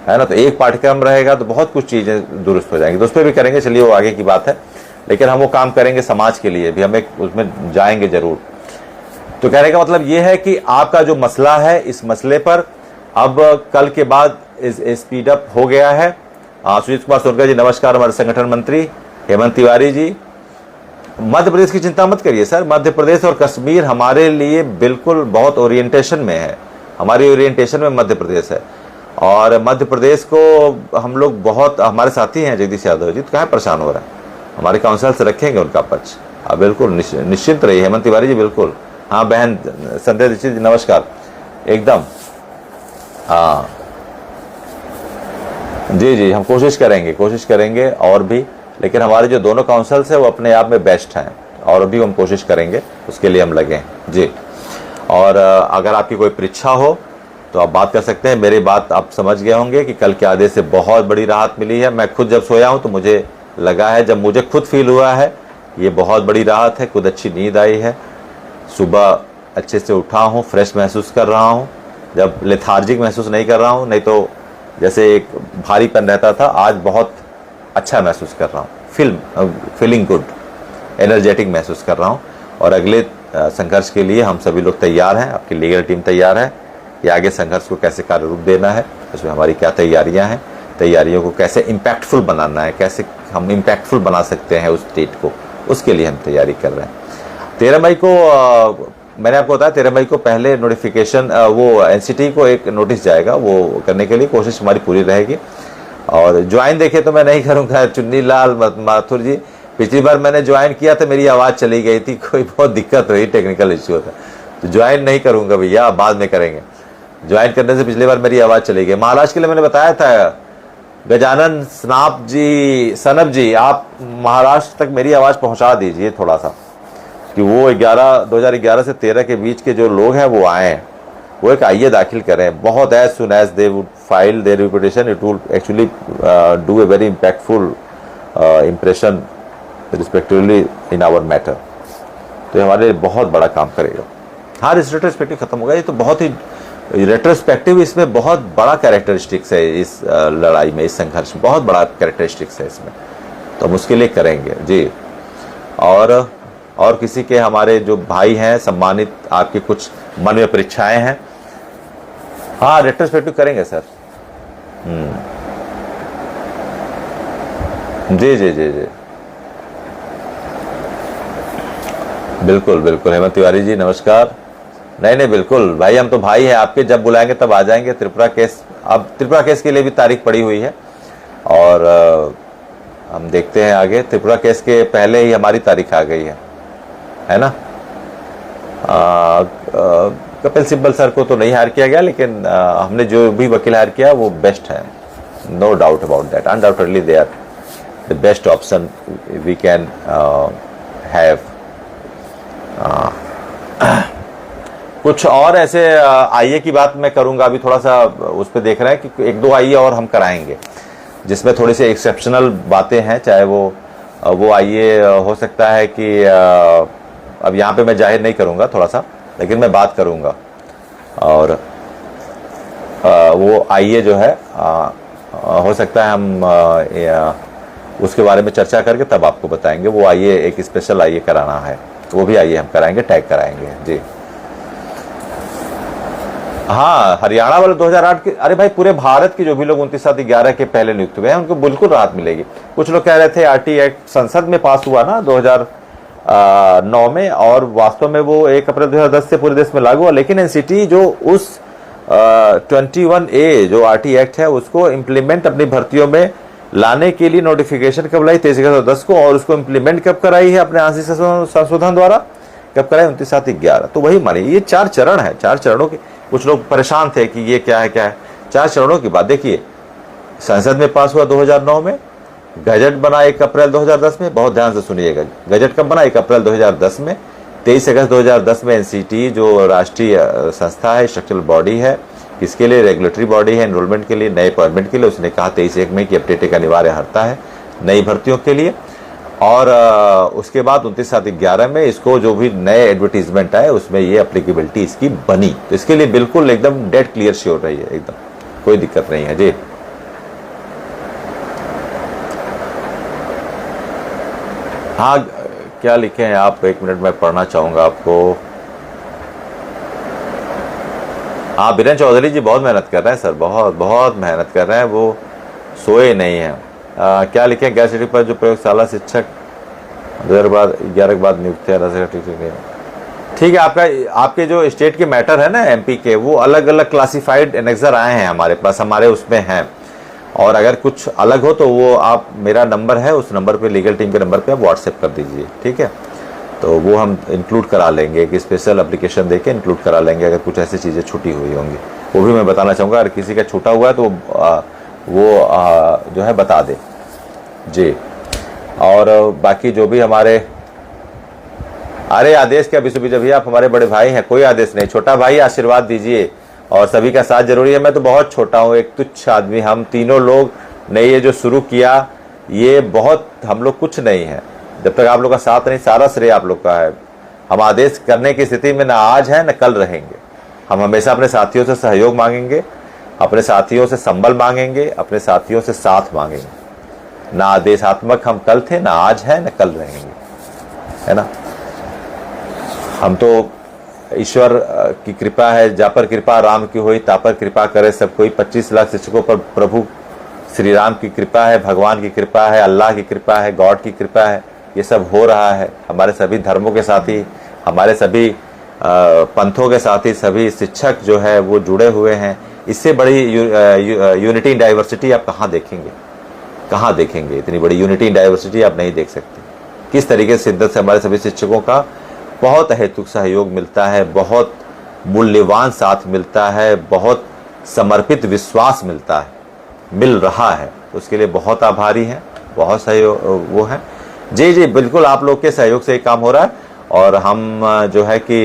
है ना। तो एक पाठ्यक्रम रहेगा तो बहुत कुछ चीज़ें दुरुस्त हो जाएंगी, तो उस पर भी करेंगे, चलिए वो आगे की बात है, लेकिन हम वो काम करेंगे समाज के लिए भी, हम एक उसमें जाएंगे जरूर। तो कहने का मतलब ये है कि आपका जो मसला है, इस मसले पर अब कल के बाद स्पीड अप हो गया है। सुजीत कुमार सोनकर जी नमस्कार, हमारे संगठन मंत्री हेमंत तिवारी जी। मध्य प्रदेश की चिंता मत करिए सर, मध्य प्रदेश और कश्मीर हमारे लिए बिल्कुल बहुत ओरिएंटेशन में है, हमारी ओरिएंटेशन में मध्य प्रदेश है, और मध्य प्रदेश को हम लोग बहुत, हमारे साथी हैं जगदीश यादव जी, तो कहाँ परेशान हो रहा है, हमारे काउंसिल से रखेंगे उनका पक्ष। बिल्कुल निश्चिंत रहिए हेमंत तिवारी जी, बिल्कुल। हाँ बहन संध्या दीक्षित जी नमस्कार, एकदम। हाँ जी जी, हम कोशिश करेंगे और भी, लेकिन हमारे जो दोनों काउंसिल्स है वो अपने आप में बेस्ट हैं, और भी हम कोशिश करेंगे, उसके लिए हम लगे जी। और अगर आपकी कोई परीक्षा हो तो आप बात कर सकते हैं, मेरी बात आप समझ गए होंगे कि कल के आदेश से बहुत बड़ी राहत मिली है। मैं खुद जब सोया हूँ तो मुझे लगा है, जब मुझे खुद फील हुआ है ये बहुत बड़ी राहत है, खुद अच्छी नींद आई है, सुबह अच्छे से उठा हूँ, फ्रेश महसूस कर रहा हूँ, जब लेथार्जिक महसूस नहीं कर रहा हूँ, नहीं तो जैसे एक भारीपन रहता था, आज बहुत अच्छा महसूस कर रहा हूँ, फीलिंग गुड, एनर्जेटिक महसूस कर रहा हूँ। और अगले संघर्ष के लिए हम सभी लोग तैयार हैं, आपकी लीगल टीम तैयार है कि आगे संघर्ष को कैसे कार्य रूप देना है, उसमें हमारी क्या तैयारियां हैं, तैयारियों को कैसे इम्पैक्टफुल बनाना है, कैसे हम इम्पैक्टफुल बना सकते हैं उस स्टेट को, उसके लिए हम तैयारी कर रहे हैं। 13 मई को मैंने आपको बताया, 13 मई को पहले नोटिफिकेशन, वो एनसीटी को एक नोटिस जाएगा, वो करने के लिए कोशिश हमारी पूरी रहेगी। और ज्वाइन देखे तो मैं नहीं करूँगा चुन्नी लाल माथुर जी, पिछली बार मैंने ज्वाइन किया था मेरी आवाज़ चली गई थी, कोई बहुत दिक्कत हुई, टेक्निकल इश्यू होता, तो ज्वाइन नहीं करूँगा भैया, बाद में करेंगे। ज्वाइन करने से पिछली बार मेरी आवाज़ चली गई। महाराष्ट्र के लिए मैंने बताया था, गजानन सनब जी आप महाराष्ट्र तक मेरी आवाज़ पहुँचा दीजिए थोड़ा सा, कि वो 2011 से 13 के बीच के जो लोग हैं वो आए हैं, वो एक आइए दाखिल करें, बहुत as soon as they would file their reportation it will actually do a very impactful impression respectively in our matter. तो हमारे लिए बहुत बड़ा काम करेगा। हाँ, रेट्रोस्पेक्टिव खत्म होगा, ये तो बहुत ही रेट्रोस्पेक्टिव, इसमें बहुत बड़ा कैरेक्टरिस्टिक्स है इस लड़ाई में, इस संघर्ष में बहुत बड़ा कैरेक्टरिस्टिक्स है इसमें, तो हम उसके लिए करेंगे जी। और किसी के हमारे जो भाई हैं सम्मानित, आपके कुछ मन में परीक्षाएं हैं, हाँ रेट्रोस्पेक्टिव करेंगे सर। जी जी जी जी, बिल्कुल बिल्कुल हेमंत तिवारी जी नमस्कार। नहीं बिल्कुल भाई, हम तो भाई हैं आपके, जब बुलाएंगे तब आ जाएंगे। त्रिपुरा केस, अब त्रिपुरा केस के लिए भी तारीख पड़ी हुई है, और हम देखते हैं आगे। त्रिपुरा केस के पहले ही हमारी तारीख आ गई है ना। कपिल सिब्बल सर को तो नहीं हायर किया गया, लेकिन हमने जो भी वकील हायर किया वो बेस्ट है, no doubt about that, undoubtedly they are the best option we can have. कुछ और ऐसे आईए की बात मैं करूंगा, अभी थोड़ा सा उस पर देख रहे हैं कि 1-2 आईए और हम कराएंगे, जिसमें थोड़ी सी एक्सेप्शनल बातें हैं, चाहे वो आईए हो सकता है कि अब यहाँ पे मैं जाहिर नहीं करूँगा थोड़ा सा, लेकिन मैं बात करूँगा। और वो आईए जो है हो सकता है हम उसके बारे में चर्चा करके तब आपको बताएंगे। वो आइए, एक स्पेशल आइए कराना है, वो भी आइए हम कराएंगे, टैग कराएंगे जी। हाँ, हरियाणा वाले 2008 के, अरे भाई पूरे भारत के जो भी लोग 29/7/11 के पहले नियुक्त हुए हैं उनको बिल्कुल राहत मिलेगी। कुछ लोग कह रहे थे आरटी एक्ट संसद में पास हुआ ना 2009 में, और वास्तव में वो 1 अप्रैल 2010 से पूरे देश में लागू हुआ, लेकिन एनसीटी जो उस 21A जो आरटी एक्ट है उसको इम्प्लीमेंट अपनी भर्तियों में लाने के लिए नोटिफिकेशन कब लाई, 23/10 को, और उसको इम्प्लीमेंट कब कराई है अपने आंशिक संशोधन द्वारा, कब कराई, 29/7/11। तो वही मानिए ये 4 चरण है, 4 चरणों के। कुछ लोग परेशान थे कि ये क्या है क्या है, 4 चरणों की बात देखिए। संसद में पास हुआ 2009 में, गजट बना 1 अप्रैल 2010 में, बहुत ध्यान से सुनिएगा, गजट कब बना, 1 अप्रैल 2010 में। 23 अगस्त 2010 में एनसीटी जो राष्ट्रीय संस्था है, स्ट्रक्चरल बॉडी है, किसके लिए, रेगुलेटरी बॉडी है, एनरोलमेंट के लिए, नए अपॉइंटमेंट के लिए, उसने कहा 23/1 में कि अपडेट एक अनिवार्य हर्ता है नई भर्तियों के लिए। और उसके बाद 29/7/11 में इसको जो भी नए एडवर्टीजमेंट आए उसमें ये एप्लीकेबिलिटी इसकी बनी। तो इसके लिए बिल्कुल एकदम डेट क्लियर श्योर रही है, एकदम कोई दिक्कत नहीं है जी। हाँ, क्या लिखे हैं आप, 1 मिनट में पढ़ना चाहूंगा आपको। हाँ, बीरेन चौधरी जी बहुत मेहनत कर रहे हैं सर, बहुत बहुत मेहनत कर रहे हैं, वो सोए नहीं हैं। क्या लिखे, गैस सिटी पर जो प्रयोगशाला शिक्षक 2011 के बाद नियुक्त है, ठीक है। आपका, आपके जो स्टेट के मैटर है ना एमपी के, वो अलग अलग क्लासिफाइड एनेक्सर आए हैं हमारे पास, हमारे उसमें हैं। और अगर कुछ अलग हो तो वो आप, मेरा नंबर है उस नंबर पे, लीगल टीम के नंबर पे आप व्हाट्सएप कर दीजिए, ठीक है। तो वो हम इंक्लूड करा लेंगे, एक स्पेशल एप्लीकेशन देके इंक्लूड करा लेंगे अगर कुछ ऐसी चीज़ें छूटी हुई होंगी, वो भी मैं बताना चाहूँगा। अगर किसी का छूटा हुआ है तो वो जो है बता दे जी। और बाकी जो भी हमारे, अरे आदेश क्या विश्वविद्या भैया, आप हमारे बड़े भाई हैं, कोई आदेश नहीं, छोटा भाई आशीर्वाद दीजिए, और सभी का साथ जरूरी है। मैं तो बहुत छोटा हूँ, एक तुच्छ आदमी, हम तीनों लोग ने ये जो शुरू किया, ये बहुत, हम लोग कुछ नहीं है जब तक आप लोग का साथ नहीं, सारा श्रेय आप लोग का है। हम आदेश करने की स्थिति में ना आज है न कल रहेंगे। हम हमेशा अपने साथियों से सहयोग मांगेंगे, अपने साथियों से संबल मांगेंगे, अपने साथियों से साथ मांगेंगे। ना आदेशात्मक हम कल थे, ना आज है, न कल रहेंगे, है ना। हम तो, ईश्वर की कृपा है, जा पर कृपा राम की हुई ता पर कृपा करे सब कोई। 25 लाख शिक्षकों पर प्रभु श्री राम की कृपा है, भगवान की कृपा है, अल्लाह की कृपा है, गॉड की कृपा है, ये सब हो रहा है। हमारे सभी धर्मों के साथी, हमारे सभी पंथों के साथी, सभी शिक्षक जो है वो जुड़े हुए हैं। इससे बड़ी यूनिटी इन डाइवर्सिटी आप कहाँ देखेंगे, कहाँ देखेंगे, इतनी बड़ी यूनिटी इन डाइवर्सिटी आप नहीं देख सकते। किस तरीके से शिद्दत से हमारे सभी शिक्षकों का बहुत अहेतुक सहयोग मिलता है, बहुत मूल्यवान साथ मिलता है, बहुत समर्पित विश्वास मिलता है, मिल रहा है। तो उसके लिए बहुत आभारी हैं, बहुत सहयोग वो हैं जी। जी बिल्कुल, आप लोग के सहयोग से ये काम हो रहा है। और हम जो है कि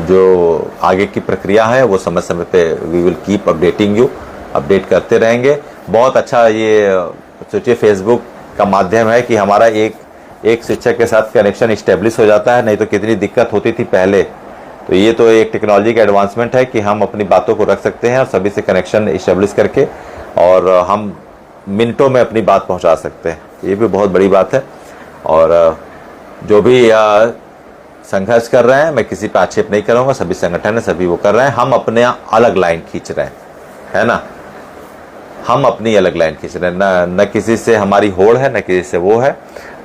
जो आगे की प्रक्रिया है वो समय समय पे we will keep updating you, update करते रहेंगे। बहुत अच्छा ये सोचिए फेसबुक का माध्यम है कि हमारा एक शिक्षक के साथ कनेक्शन इस्टेब्लिश हो जाता है, नहीं तो कितनी दिक्कत होती थी पहले। तो ये तो एक टेक्नोलॉजी का एडवांसमेंट है कि हम अपनी बातों को रख सकते हैं और सभी से कनेक्शन इस्टेब्लिश करके, और हम मिनटों में अपनी बात पहुंचा सकते हैं। ये भी बहुत बड़ी बात है। और जो भी संघर्ष कर रहे हैं, मैं किसी पे आक्षेप नहीं करूँगा, सभी संगठन है, सभी वो कर रहे हैं। हम अपने अलग लाइन खींच रहे हैं, है ना, हम अपनी अलग लाइन खींच रहे हैं। न किसी से हमारी होड़ है, न किसी से वो है,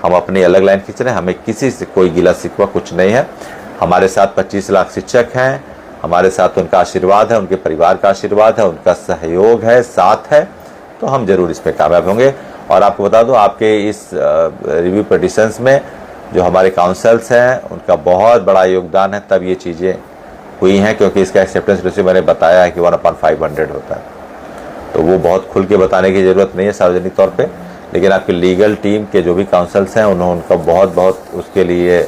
हम अपनी अलग लाइन खींच रहे हैं। हमें किसी से कोई गिला शिकवा कुछ नहीं है। हमारे साथ 25 लाख शिक्षक हैं, हमारे साथ उनका आशीर्वाद है, उनके परिवार का आशीर्वाद है, उनका सहयोग है, साथ है, तो हम जरूर इस पर कामयाब होंगे। और आपको बता दूं, आपके इस रिव्यू पिटिशंस में जो हमारे काउंसल्स हैं उनका बहुत बड़ा योगदान है, तब ये चीज़ें हुई हैं। क्योंकि इसका एक्सेप्टेंस रेशियो मैंने बताया है कि 1/500 होता है, तो वो बहुत खुल के बताने की ज़रूरत नहीं है सार्वजनिक तौर पे। लेकिन आपकी लीगल टीम के जो भी काउंसल्स हैं उनका बहुत बहुत उसके लिए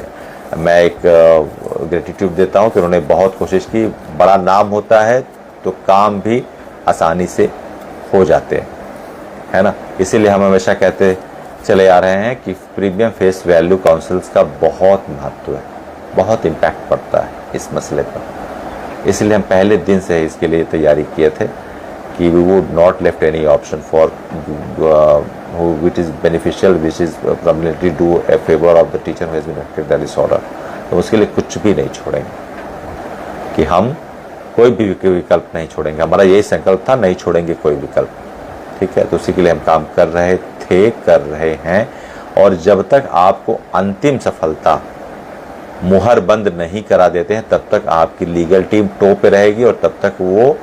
मैं एक ग्रेटिट्यूड देता हूं कि उन्होंने बहुत कोशिश की। बड़ा नाम होता है तो काम भी आसानी से हो जाते हैं, है ना। इसीलिए हम हमेशा कहते चले आ रहे हैं कि प्रीमियम फेस वैल्यू काउंसल्स का बहुत महत्व है, बहुत इम्पैक्ट पड़ता है इस मसले पर। इसलिए हम पहले दिन से इसके लिए तैयारी किए थे कि we would not left any option for which is beneficial which is permanently do a favour of the teacher who has been affected by this order. तो उसके लिए कुछ भी नहीं छोड़ेंगे, कि हम कोई भी विकल्प नहीं छोड़ेंगे। हमारा यही संकल्प था, नहीं छोड़ेंगे कोई विकल्प। ठीक है, तो उसी के लिए हम काम कर रहे थे, कर रहे हैं। और जब तक आपको अंतिम सफलता मुहर बंद नहीं करा देते हैं, तब तक आपकी लीगल टीम टो पे रहेगी और तब तक वो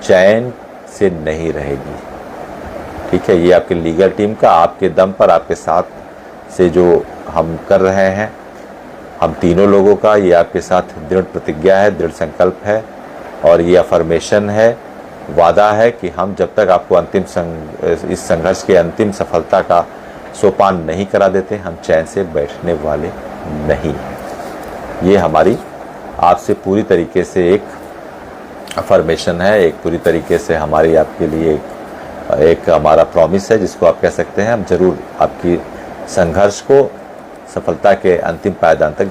चैन से नहीं रहेगी। ठीक है, ये आपकी लीगल टीम का आपके दम पर, आपके साथ से जो हम कर रहे हैं, हम तीनों लोगों का ये आपके साथ दृढ़ प्रतिज्ञा है, दृढ़ संकल्प है और ये अफर्मेशन है, वादा है कि हम जब तक आपको इस संघर्ष के अंतिम सफलता का सोपान नहीं करा देते, हम चैन से बैठने वाले नहीं हैं। ये हमारी आपसे पूरी तरीके से एक अफर्मेशन है, एक पूरी तरीके से हमारी आपके लिए एक हमारा प्रॉमिस है, जिसको आप कह सकते हैं। हम जरूर आपकी संघर्ष को सफलता के अंतिम पायदान तक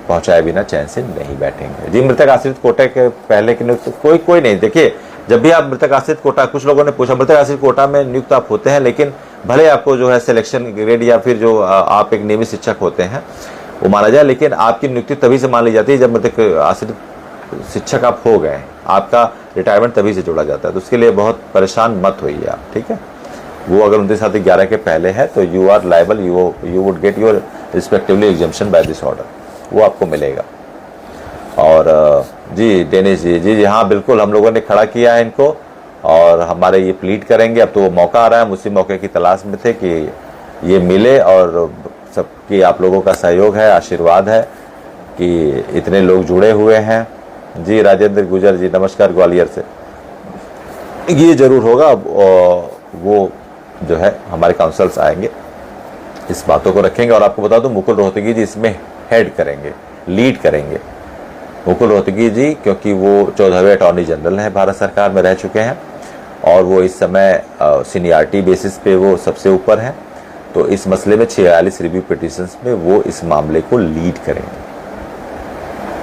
पहुंचाए बिना चैन से नहीं बैठेंगे। जी, मृतक आश्रित कोटा के पहले की नियुक्त कोई नहीं। देखिए, जब भी आप मृतक आश्रित कोटा, कुछ लोगों ने पूछा मृतक आश्रित कोटा में नियुक्त आप होते हैं, लेकिन भले आपको जो है सिलेक्शन ग्रेड या फिर जो आप एक नियमित शिक्षक होते हैं वो माना जाए, लेकिन आपकी नियुक्ति तभी से मान ली जाती है जब मृतक आश्रित शिक्षक आप हो गए, आपका रिटायरमेंट तभी से जोड़ा जाता है। तो उसके लिए बहुत परेशान मत होइए आप। ठीक है, वो अगर 29/7/11 के पहले है तो you are liable, you would get your respectively exemption by this order, वो आपको मिलेगा। और जी डेनिस जी हाँ, बिल्कुल हम लोगों ने खड़ा किया है इनको और हमारे ये प्लीड करेंगे। अब तो वो मौका आ रहा है, हम उसी मौके की तलाश में थे कि ये मिले और सबकी आप लोगों का सहयोग है, आशीर्वाद है कि इतने लोग जुड़े हुए हैं। जी राजेंद्र गुजर जी नमस्कार ग्वालियर से। ये जरूर होगा, वो जो है हमारे काउंसल्स आएंगे, इस बातों को रखेंगे। और आपको बता दूं मुकुल रोहतगी जी इसमें हेड करेंगे, लीड करेंगे। मुकुल रोहतगी जी क्योंकि वो 14वें अटॉर्नी जनरल हैं, भारत सरकार में रह चुके हैं और वो इस समय सीनियरिटी बेसिस पे वो सबसे ऊपर हैं। तो इस मसले में 46 रिव्यू पिटिशंस में वो इस मामले को लीड करेंगे,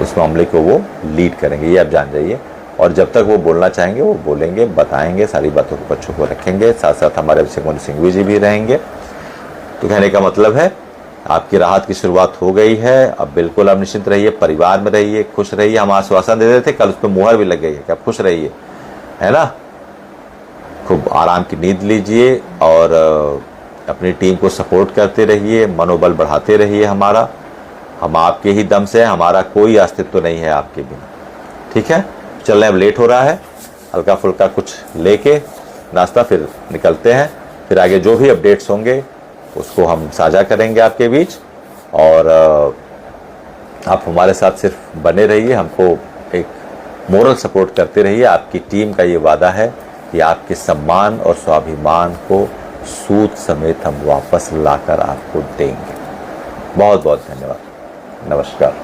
उस मामले को वो लीड करेंगे, ये आप जान जाइए। और जब तक वो बोलना चाहेंगे वो बोलेंगे, बताएंगे, सारी बातों को बच्चों को रखेंगे। साथ साथ हमारे अभिषेक मनु सिंघवी जी भी रहेंगे। तो कहने का मतलब है आपकी राहत की शुरुआत हो गई है। अब बिल्कुल आप निश्चिंत रहिए, परिवार में रहिए, खुश रहिए। हम आश्वासन दे देते थे, कल उस पर मुहर भी लग गई है कि आप खुश रहिए, है ना। खूब आराम की नींद लीजिए और अपनी टीम को सपोर्ट करते रहिए, मनोबल बढ़ाते रहिए हमारा। हम आपके ही दम से, हमारा कोई अस्तित्व नहीं है आपके बिना। ठीक है, चलने अब लेट हो रहा है, हल्का फुल्का कुछ लेके नाश्ता, फिर निकलते हैं। फिर आगे जो भी अपडेट्स होंगे उसको हम साझा करेंगे आपके बीच। और आप हमारे साथ सिर्फ बने रहिए, हमको एक मोरल सपोर्ट करते रहिए। आपकी टीम का ये वादा है कि आपके सम्मान और स्वाभिमान को सूद समेत हम वापस लाकर आपको देंगे। बहुत बहुत धन्यवाद, नमस्कार।